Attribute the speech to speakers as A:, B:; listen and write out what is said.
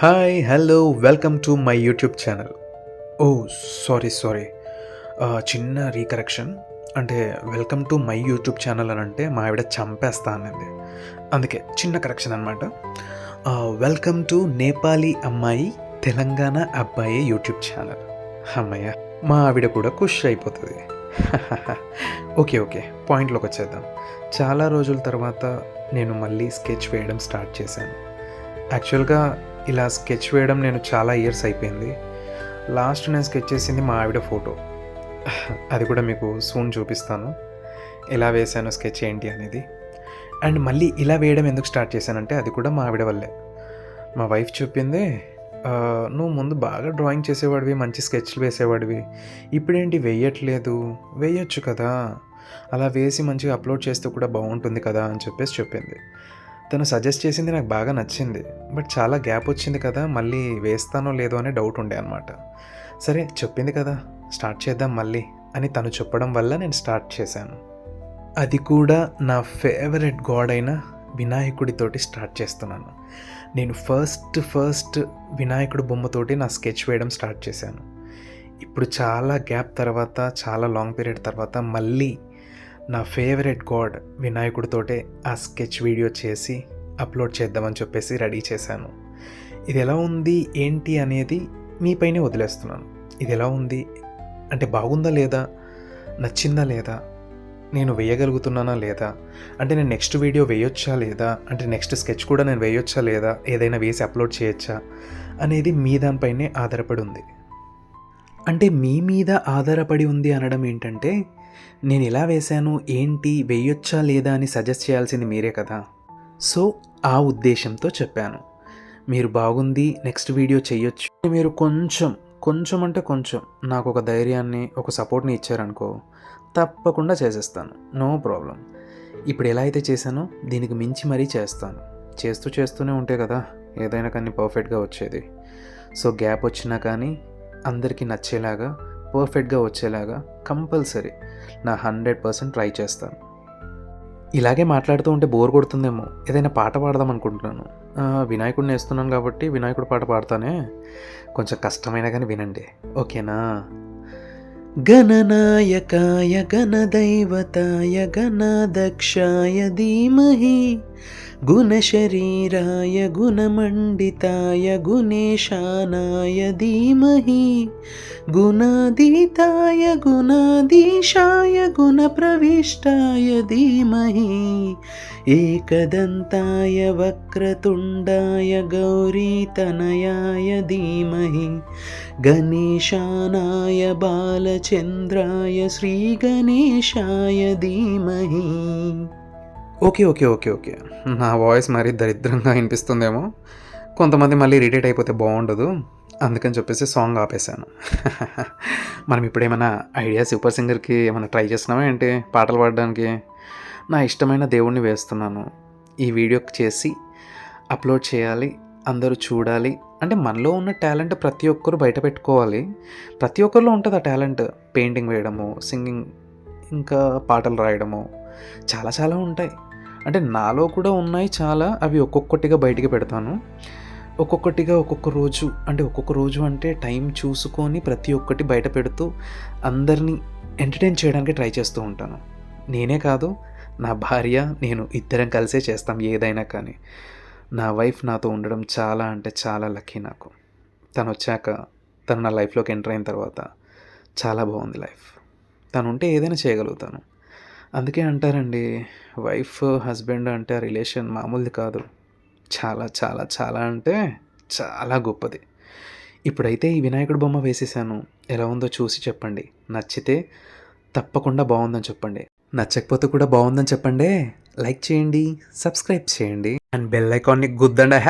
A: Hi hello welcome to my YouTube channel. Oh sorry. చిన్న recorrection. అంటే welcome to my YouTube channel అని అంటే మా ఆవిడ చంపేస్తా అనింది. అందుకే చిన్న కరెక్షన్ అనమాట. వెల్కమ్ టు నేపాలీ అమ్మాయి తెలంగాణ అబ్బాయి యూట్యూబ్ ఛానల్. అమ్మయ్య, మా ఆవిడ కూడా ఖుష్ అయిపోతుంది. ఓకే పాయింట్లోకి వచ్చేద్దాం. చాలా రోజుల తర్వాత నేను మళ్ళీ స్కెచ్ వేయడం స్టార్ట్ చేశాను. యాక్చువల్గా ఇలా స్కెచ్ వేయడం నేను చాలా ఇయర్స్ అయిపోయింది. లాస్ట్ నేను స్కెచ్ చేసింది మా ఆవిడ ఫోటో. అది కూడా మీకు సూన్ చూపిస్తాను, ఎలా వేసాను స్కెచ్ ఏంటి అనేది. అండ్ మళ్ళీ ఇలా వేయడం ఎందుకు స్టార్ట్ చేశానంటే అది కూడా మా ఆవిడ వల్లే. మా వైఫ్ చెప్పింది, నువ్వు ముందు బాగా డ్రాయింగ్ చేసేవాడివి, మంచి స్కెచ్లు వేసేవాడివి, ఇప్పుడేంటి వేయట్లేదు, వేయొచ్చు కదా, అలా వేసి మంచిగా అప్లోడ్ చేస్తే కూడా బాగుంటుంది కదా అని చెప్పింది. తను సజెస్ట్ చేసింది నాకు బాగా నచ్చింది. బట్ చాలా గ్యాప్ వచ్చింది కదా, మళ్ళీ వేస్తానో లేదో అనే డౌట్ ఉండే అనమాట. సరే చెప్పింది కదా, స్టార్ట్ చేద్దాం మళ్ళీ అని తను చెప్పడం వల్ల నేను స్టార్ట్ చేశాను. అది కూడా నా ఫేవరెట్ గాడ్ అయిన వినాయకుడితోటి స్టార్ట్ చేస్తున్నాను. నేను ఫస్ట్ వినాయకుడి బొమ్మతోటి నా స్కెచ్ వేయడం స్టార్ట్ చేశాను. ఇప్పుడు చాలా గ్యాప్ తర్వాత, చాలా లాంగ్ పీరియడ్ తర్వాత మళ్ళీ నా ఫేవరెట్ గాడ్ వినాయకుడితోటే ఆ స్కెచ్ వీడియో చేసి అప్లోడ్ చేద్దామని చెప్పేసి రెడీ చేశాను. ఇది ఎలా ఉంది ఏంటి అనేది మీపైనే వదిలేస్తున్నాను. ఇది ఎలా ఉంది అంటే బాగుందా లేదా, నచ్చిందా లేదా, నేను వేయగలుగుతున్నానా లేదా, అంటే నేను నెక్స్ట్ వీడియో వేయొచ్చా లేదా, అంటే నెక్స్ట్ స్కెచ్ కూడా నేను వేయొచ్చా లేదా, ఏదైనా వేసి అప్లోడ్ చేయొచ్చా అనేది మీ దానిపైనే ఆధారపడి ఉంది. అంటే మీ మీద ఆధారపడి ఉంది అనడం ఏంటంటే, నేను ఎలా వేశాను ఏంటి, వేయొచ్చా లేదా అని సజెస్ట్ చేయాల్సింది మీరే కదా. సో ఆ ఉద్దేశంతో చెప్పాను. మీరు బాగుంది నెక్స్ట్ వీడియో చేయొచ్చు, మీరు కొంచెం అంటే కొంచెం నాకు ఒక ధైర్యాన్ని, ఒక సపోర్ట్ని ఇచ్చారనుకో, తప్పకుండా చేసేస్తాను, నో ప్రాబ్లం. ఇప్పుడు ఎలా అయితే చేశానో దీనికి మించి మరీ చేస్తాను. చేస్తూనే ఉంటే కదా ఏదైనా కానీ పర్ఫెక్ట్గా వచ్చేది. సో గ్యాప్ వచ్చినా కానీ అందరికీ నచ్చేలాగా, పర్ఫెక్ట్గా వచ్చేలాగా కంపల్సరీ నా 100% ట్రై చేస్తాను. ఇలాగే మాట్లాడుతూ ఉంటే బోర్ కొడుతుందేమో, ఏదైనా పాట పాడదాం అనుకుంటున్నాను. వినాయకుడిని వేస్తున్నాను కాబట్టి వినాయకుడి పాట పాడతానే, కొంచెం కష్టమైనా కానీ వినండి, ఓకేనా? గణనాయకాయ గణదైవతాయ గణాదక్షాయ ధీమహి గుణశరీరాయ గుణమండితాయ గుణేశానాయ ధీమహి గుణాదీతాయ గుణాధీశాయ గుణప్రవిష్టాయ ధీమహి ఏకదంతాయ వక్రతుండాయ గౌరీతనయాయ ధీమహి గణేశానాయ బాలచంద్రాయ శ్రీగణేశాయ ధీమహి. ఓకే నా వాయిస్ మరీ దరిద్రంగా వినిపిస్తుందేమో, కొంతమంది మళ్ళీ ఇరిటేట్ అయిపోతే బాగుండదు, అందుకని చెప్పేసి సాంగ్ ఆపేశాను. మనం ఇప్పుడు ఏమైనా ఐడియా సూపర్ సింగర్కి ఏమైనా ట్రై చేస్తున్నామా ఏంటి పాటలు పాడడానికి? నా ఇష్టమైన దేవుణ్ణి వేస్తున్నాను, ఈ వీడియో చేసి అప్లోడ్ చేయాలి, అందరూ చూడాలి. అంటే మనలో ఉన్న టాలెంట్ ప్రతి ఒక్కరు బయట పెట్టుకోవాలి. ప్రతి ఒక్కరిలో ఉంటుంది ఆ టాలెంట్. పెయింటింగ్ వేయడము, సింగింగ్, ఇంకా పాటలు రాయడము, చాలా ఉంటాయి. అంటే నాలో కూడా ఉన్నాయి చాలా. అవి ఒక్కొక్కటిగా బయటికి పెడతాను, ఒక్కొక్క రోజు అంటే టైం చూసుకొని ప్రతి ఒక్కటి బయట పెడుతూ అందరినీ ఎంటర్టైన్ చేయడానికి ట్రై చేస్తూ ఉంటాను. నేనే కాదు, నా భార్య, నేను ఇద్దరం కలిసే చేస్తాం ఏదైనా కానీ. నా వైఫ్ నాతో ఉండడం చాలా అంటే చాలా లక్కీ నాకు. తను వచ్చాక, తను నా లైఫ్లోకి ఎంటర్ అయిన తర్వాత చాలా బాగుంది లైఫ్. తను ఉంటే ఏదైనా చేయగలుగుతాను. అందుకే అంటారండి, వైఫ్ హస్బెండ్ అంటే ఆ రిలేషన్ మామూలుది కాదు, చాలా అంటే చాలా గొప్పది. ఇప్పుడైతే ఈ వినాయకుడి బొమ్మ వేసేసాను, ఎలా ఉందో చూసి చెప్పండి. నచ్చితే తప్పకుండా బాగుందని చెప్పండి, నచ్చకపోతే కూడా బాగుందని చెప్పండి. లైక్ చేయండి, సబ్స్క్రైబ్ చేయండి అండ్ బెల్ ఐకాన్ని గుద్దండి.